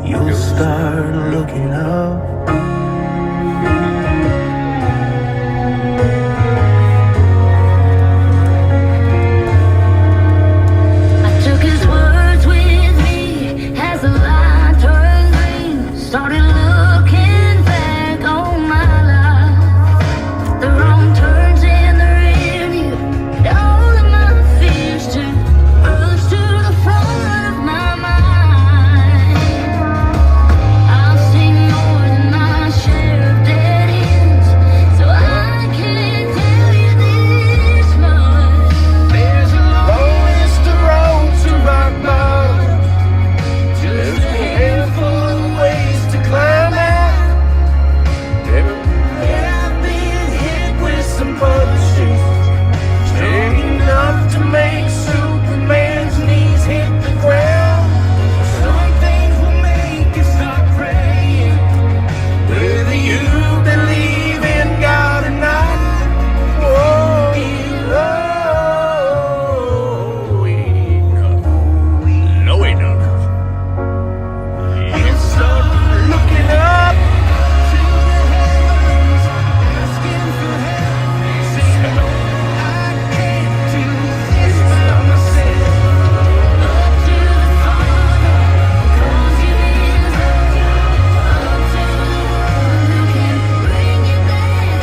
you'll start looking up. I took his words with me as the light turned green. Started looking back on my life. The wrong turns in the rear view. And all of my fears to rush to the front of my mind. I've seen more than my share of dead ends, so I can't tell you this much. There's a long list of roads to rock bottom, just a handful of ways to climb out. Yeah, I've been hit with some punches, strong enough to make Superman's knees hit the ground. Some things will make you start praying, whether you believe in God or not. Oh, no, we don't. You start looking up to the heavens, asking for help, saying, I can't do this by myself. Up to the Father, 'cause He is love. Up to the one who can bring you back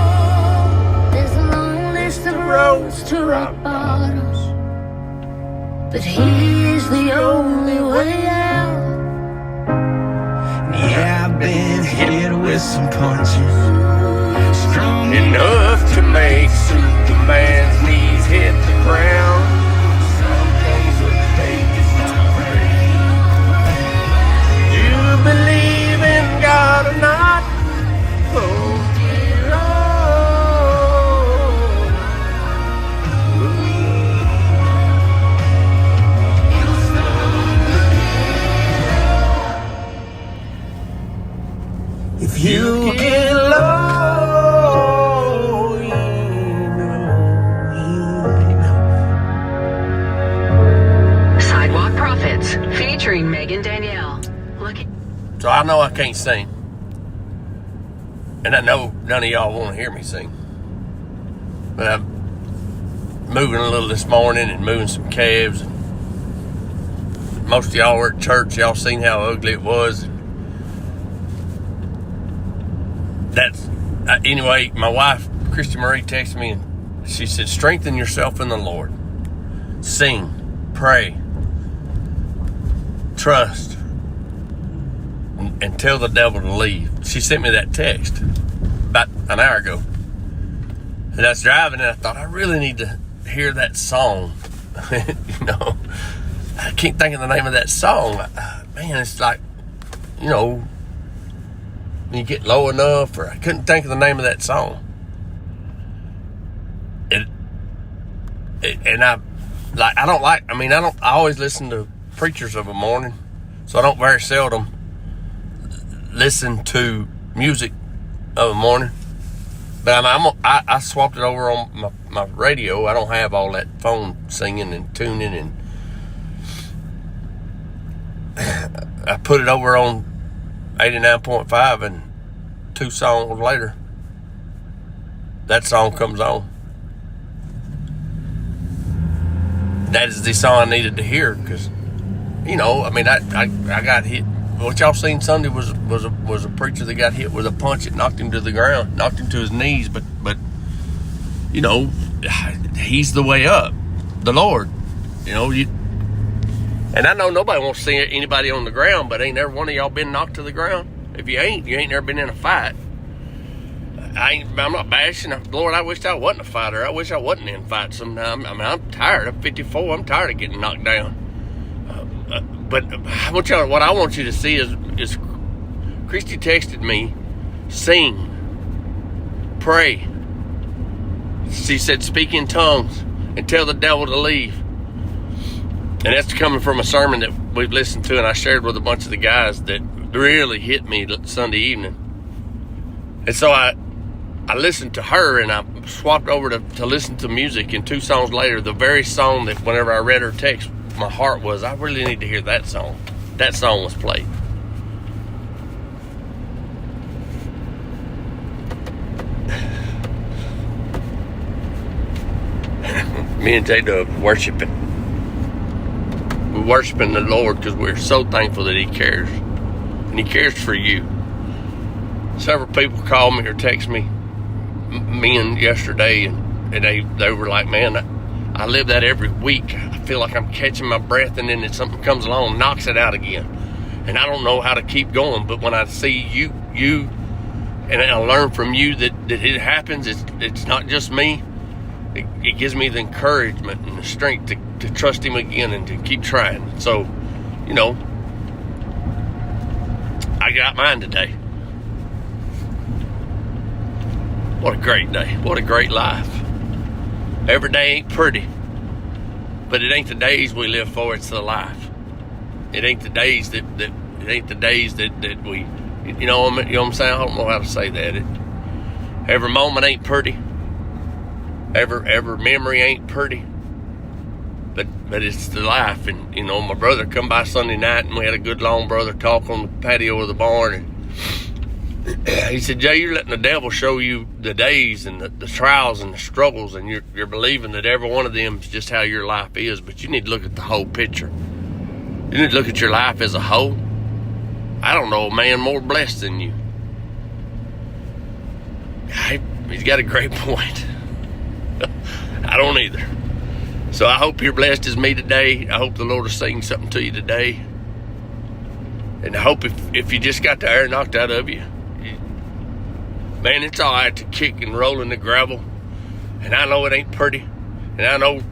home. There's a long list of roads to rock bottoms, but He's the only way out. Yeah, I've been hit with some punches, strong enough to make Superman's knees hit the ground. Some things will take you some praying. You believe in God or not? Oh, dear, if you get low, you know. Sidewalk Prophets, featuring Megan Danielle. So I know I can't sing. And I know none of y'all want to hear me sing. But I'm moving a little this morning and moving some calves. Most of y'all were at church. Y'all seen how ugly it was. That's anyway, my wife, Christy Marie, texted me and she said, strengthen yourself in the Lord. Sing, pray, trust, and tell the devil to leave. She sent me that text about an hour ago. And I was driving and I thought, I really need to hear that song. You know, I can't think of the name of that song. Man, it's like, you know, when you get low enough, or I couldn't think of the name of that song. I always listen to preachers of a morning, so I don't very seldom listen to music of a morning. But I swapped it over on my radio. I don't have all that phone singing and tuning, and I put it over on 89.5, and 2 songs later, that song comes on. That is the song I needed to hear, because, you know, I mean, I got hit. What y'all seen Sunday was a preacher that got hit with a punch that knocked him to the ground, knocked him to his knees. But you know, He's the way up, the Lord. You know, and I know nobody wants to see anybody on the ground, but ain't every one of y'all been knocked to the ground? If you ain't never been in a fight. I'm not bashing. Lord, I wish I wasn't a fighter. I wish I wasn't in fights sometime. I mean, I'm tired. I'm 54. I'm tired of getting knocked down. But what I want you to see is Christy texted me, sing, pray. She said, speak in tongues and tell the devil to leave. And that's coming from a sermon that we've listened to and I shared with a bunch of the guys that really hit me Sunday evening. And so I listened to her and I swapped over to listen to music, and 2 songs later, the very song that whenever I read her text, my heart was, I really need to hear that song. that song was played. Me and J-Dub worshiping. We're worshiping the Lord because we're so thankful that He cares. And He cares for you. Several people called me or text me yesterday, and they were like, man, I live that every week. I feel like I'm catching my breath, and then something comes along and knocks it out again. And I don't know how to keep going, but when I see you, and I learn from you that it happens, it's not just me. It gives me the encouragement and the strength to trust Him again and to keep trying. So, you know, I got mine today. What a great day. What a great life. Every day ain't pretty, but it ain't the days we live for, it's the life. It ain't the days that we, you know what I'm saying? I don't know how to say that. Every moment ain't pretty. Every memory ain't pretty, but it's the life. And you know, my brother come by Sunday night, and we had a good long brother talk on the patio of the barn, and he said, Jay, you're letting the devil show you the days and the trials and the struggles, and you're believing that every one of them is just how your life is, but you need to look at the whole picture. You need to look at your life as a whole. I don't know a man more blessed than you. He's got a great point. I don't either. So I hope you're blessed as me today. I hope the Lord is saying something to you today. And I hope if you just got the air knocked out of you, man, it's all right to kick and roll in the gravel. And I know it ain't pretty. And I know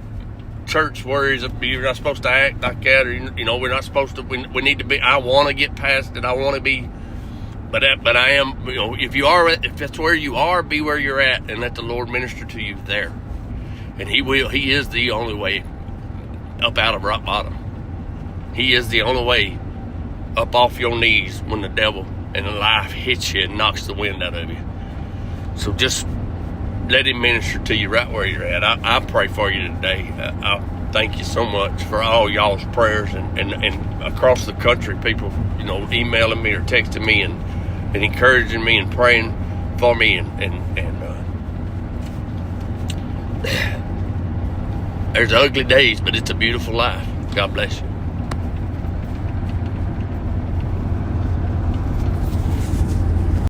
church worries you're not supposed to act like that, or you know, we're not supposed to. We need to be. I want to get past it. I want to be. But I am. You know, if that's where you are, be where you're at, and let the Lord minister to you there. And He will. He is the only way up out of rock bottom. He is the only way up off your knees when the devil and life hits you and knocks the wind out of you. So just let Him minister to you right where you're at. I pray for you today. I thank you so much for all y'all's prayers, and across the country, people, you know, emailing me or texting me and encouraging me and praying for me, and there's ugly days, but it's a beautiful life. God bless you.